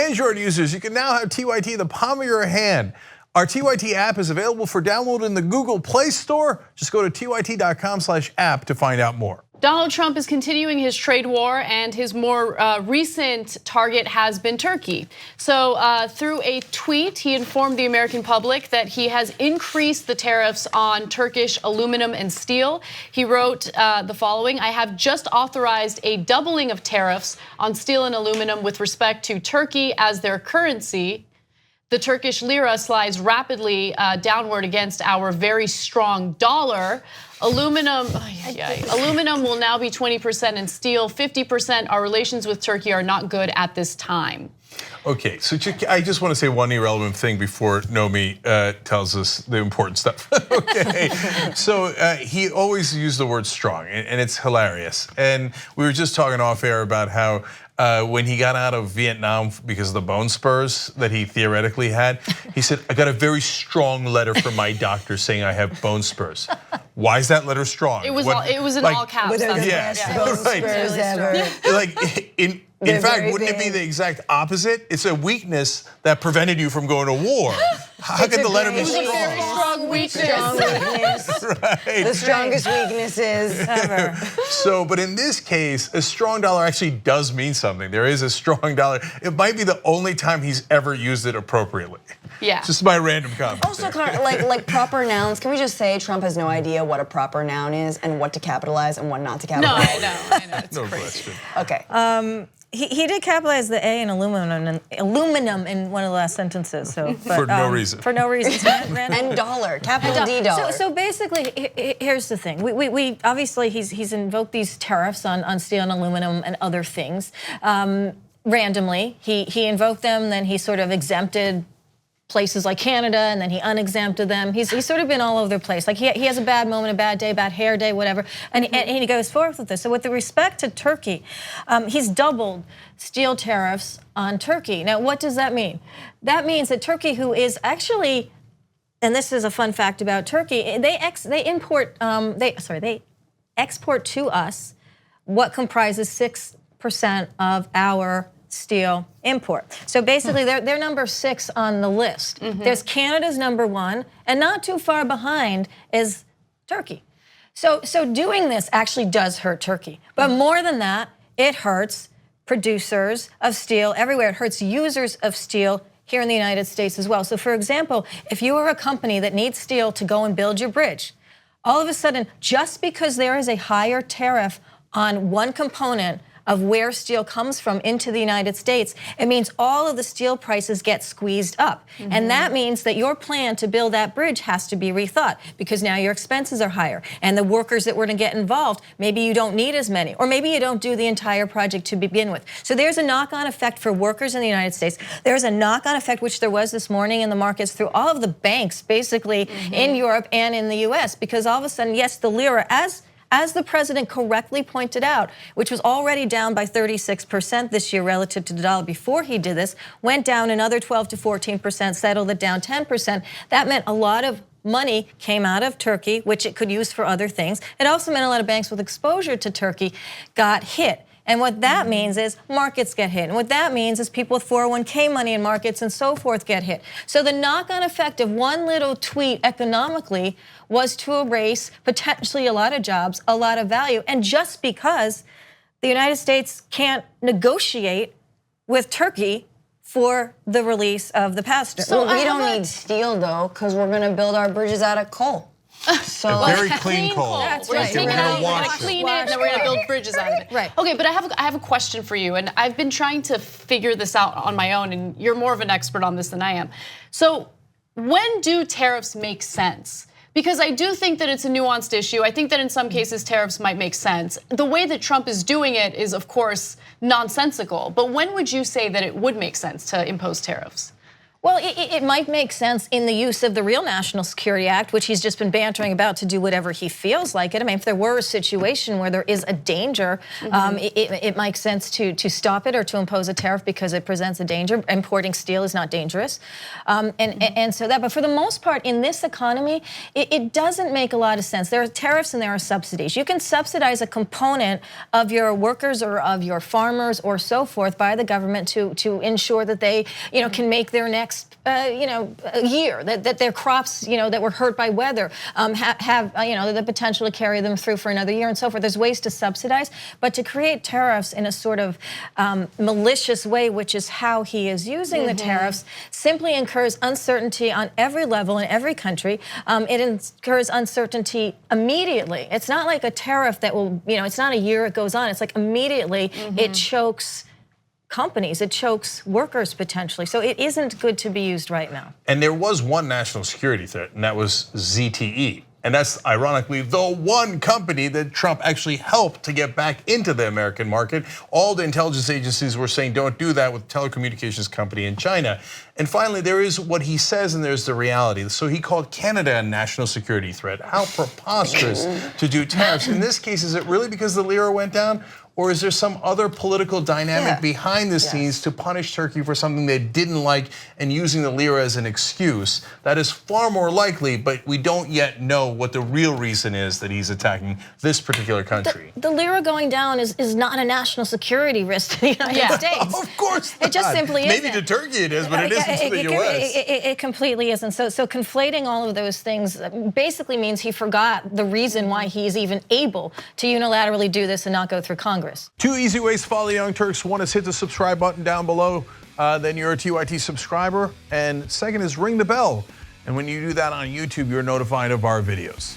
Android users, you can now have TYT in the palm of your hand. Our TYT app is available for download in the Google Play Store. Just go to tyt.com/app to find out more. Donald Trump is continuing his trade war, and his more recent target has been Turkey. So through a tweet, he informed the American public that he has increased the tariffs on Turkish aluminum and steel. He wrote the following: "I have just authorized a doubling of tariffs on steel and aluminum with respect to Turkey as their currency. The Turkish lira slides rapidly downward against our very strong dollar. Aluminum will now be 20% and steel 50%. Our relations with Turkey are not good at this time." Okay, so I just want to say one irrelevant thing before Nomi tells us the important stuff. Okay, so he always used the word strong, and it's hilarious. And we were just talking off air about how when he got out of Vietnam because of the bone spurs that he theoretically had, he said, "I got a very strong letter from my doctor saying I have bone spurs." Why is that letter strong? It was in all caps. Bone spurs ever. Like in fact, wouldn't it be the exact opposite? It's a weakness that prevented you from going to war. How can the letter be strong? It's a very strong weakness. Strong weakness. Right. The strongest weaknesses ever. So, but in this case, a strong dollar actually does mean something. There is a strong dollar. It might be the only time he's ever used it appropriately. Yeah. Just my random comment. Also, like proper nouns, can we just say Trump has no idea what a proper noun is and what to capitalize and what not to capitalize? No, I know. It's no crazy. question. Okay. He did capitalize the A in aluminum in one of the last sentences. So for no reason. For no reason. And dollar, capital D dollar. So basically, here's the thing. We obviously he's invoked these tariffs on steel and aluminum and other things randomly. He invoked them, then he sort of exempted places like Canada, and then he unexempted them. He's sort of been all over the place. Like he has a bad moment, a bad day, bad hair day, whatever, and he goes forth with this. So with respect to Turkey, he's doubled steel tariffs on Turkey. Now, what does that mean? That means that Turkey, who is actually, and this is a fun fact about Turkey, they export to us what comprises 6% of our steel import. So basically they're number 6 on the list. There's Canada's number 1, and not too far behind is Turkey. So doing this actually does hurt Turkey. But more than that, it hurts producers of steel everywhere. It hurts users of steel here in the United States as well. So for example, if you are a company that needs steel to go and build your bridge, all of a sudden, just because there is a higher tariff on one component of where steel comes from into the United States, it means all of the steel prices get squeezed up. And that means that your plan to build that bridge has to be rethought because now your expenses are higher. And the workers that were to get involved, maybe you don't need as many, or maybe you don't do the entire project to begin with. So there's a knock-on effect for workers in the United States. There's a knock-on effect, which there was this morning in the markets through all of the banks, basically in Europe and in the US, because all of a sudden, yes, the lira, as the president correctly pointed out, which was already down by 36% this year relative to the dollar before he did this, went down another 12 to 14%, settled it down 10%. That meant a lot of money came out of Turkey, which it could use for other things. It also meant a lot of banks with exposure to Turkey got hit. And what that means is markets get hit. And what that means is people with 401k money in markets and so forth get hit. So the knock-on effect of one little tweet economically was to erase potentially a lot of jobs, a lot of value. And just because the United States can't negotiate with Turkey for the release of the pastor. So we don't need steel though, because we're gonna build our bridges out of coal. So very clean coal. That's right. We're gonna clean it, and then we're gonna build bridges out of it. Right. Okay, but I have a question for you, and I've been trying to figure this out on my own, and you're more of an expert on this than I am. So when do tariffs make sense? Because I do think that it's a nuanced issue. I think that in some cases tariffs might make sense. The way that Trump is doing it is, of course, nonsensical. But when would you say that it would make sense to impose tariffs? Well, it might make sense in the use of the real National Security Act, which he's just been bantering about to do whatever he feels like it. I mean, if there were a situation where there is a danger, it makes sense to stop it or to impose a tariff because it presents a danger. Importing steel is not dangerous. And so that, but for the most part, in this economy, it doesn't make a lot of sense. There are tariffs and there are subsidies. You can subsidize a component of your workers or of your farmers or so forth by the government to ensure that they, can make their next year, that their crops, that were hurt by weather, have the potential to carry them through for another year and so forth. There's ways to subsidize, but to create tariffs in a sort of malicious way, which is how he is using the tariffs, simply incurs uncertainty on every level in every country. It incurs uncertainty immediately. It's not like a tariff that will, it's not a year it goes on. It's like immediately it chokes companies, it chokes workers potentially. So it isn't good to be used right now. And there was one national security threat, and that was ZTE. And that's ironically the one company that Trump actually helped to get back into the American market. All the intelligence agencies were saying don't do that with telecommunications company in China. And finally, there is what he says and there's the reality. So he called Canada a national security threat. How preposterous to do tariffs. In this case, is it really because the lira went down? Or is there some other political dynamic behind the scenes to punish Turkey for something they didn't like and using the lira as an excuse? That is far more likely, but we don't yet know what the real reason is that he's attacking this particular country. The lira going down is not a national security risk to the United States. Of course not. It just simply isn't. Maybe to Turkey it is, but it isn't to the US. It completely isn't. So conflating all of those things basically means he forgot the reason why he's even able to unilaterally do this and not go through Congress. 2 easy ways to follow the Young Turks. One is hit the subscribe button down below. Then you're a TYT subscriber. And second is ring the bell. And when you do that on YouTube, you're notified of our videos.